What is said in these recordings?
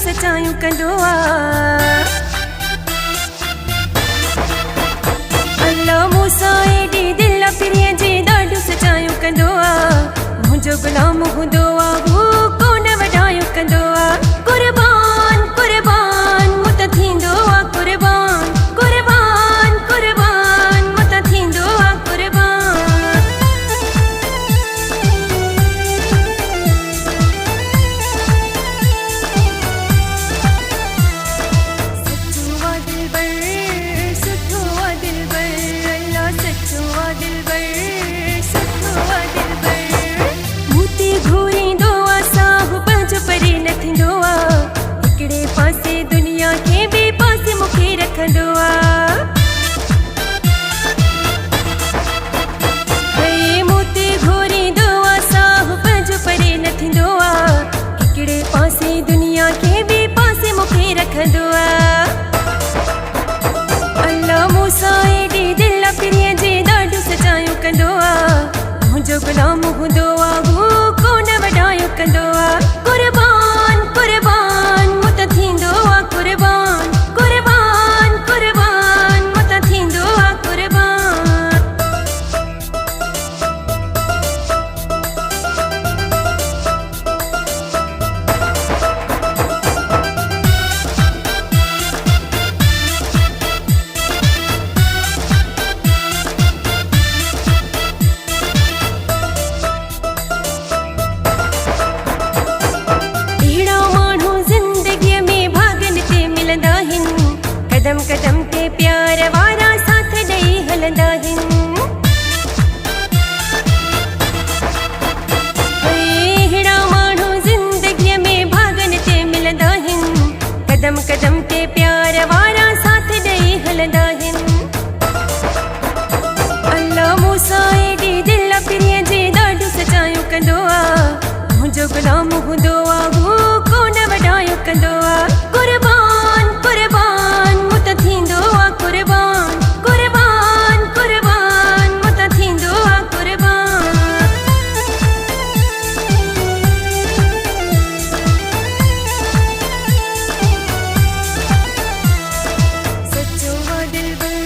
सचायूं कंदो आ। अल्लाह मूसा एडी दिल पिरीअ जे ॾाढो सचायूं कंदो आ। मुंहिंजो गुलाम हूंदो आ हू कोन वॾायूं कंदो आ। कुर्बान कुर्बान मूं त थींदो आ कुर्बान, कुर्बान कुर्बान मूं त थींदो आ कुर्बान। सच्चो आ दिलबर, सुठो आ दिलबर, अल्लाह सच्चो आ दिलबर, सुठो आ दिलबर। मूं ते घूरींदो आ साहु पंहिंजो परे न थींदो आ। हिकिड़े पासे दुनिया खे ॿिए पासे मूंखे रखंदो आ। मूं ते घूरींदो आ साहु पंहिंजो परे न थींदो आ। हिकिड़े पासे दुनिया खे ॿिए पासे मूंखे रखंदो आ। अल्लाह मूसा एडी दिल पिरीअ जे ॾाढो सचायूं कंदो आ। मुंहिंजो गुलाम हूंदो आ हू कोन वॾायूं कंदो आ। कुर्बान कुर्बान मूं त थींदो आ कुर्बान, कुर्बान कुर्बान मूं त थींदो आ कुर्बान। कदम कदम ते प्यार वारा साथ ॾेई हलंदा आहिनि। अहिड़ा माण्हू ज़िंदगीअ में भागनि ते मिलंदा आहिनि। कदम कदम ते प्यार वारा साथ ॾेई हलंदा आहिनि। अल्लाह मूसा एडी दिल पिरीअ जे ॾाढो सचायूं कंदो आ। मुंहिंजो गुलाम हूंदो आ हू कोन वॾायूं कंदो आ। कुर्बान कुर्बान मूं त थींदो आ कुर्बान, कुर्बान कुर्बान मूं त थींदो आ कुर्बान। सच्चो आ दिलबर,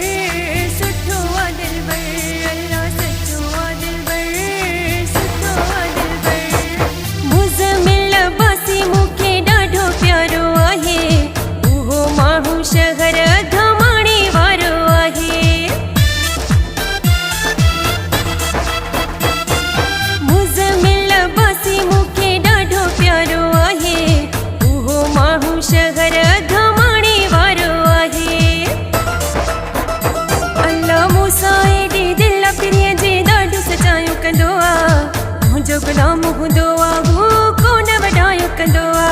सुठो आ दिलबर, अल्लाह सच्चो आ दिलबर, सुठो आ दिलबर। मुज़मिल अब्बासी मूंखे ॾाढो प्यारो आहे। उहो माण्हू शहर घमाणे वारो आहे। मुज़मिल अब्बासी मूंखे ॾाढो प्यारो आहे। उहो माण्हू शहर घमाणे वारो आहे। अल्लाह मूसा एडी दिल पिरीअ जे ॾाढो सचायूं कंदो आ। मुंहिंजो गुलाम हूंदो आ हू कोन वॾायूं कंदो आ।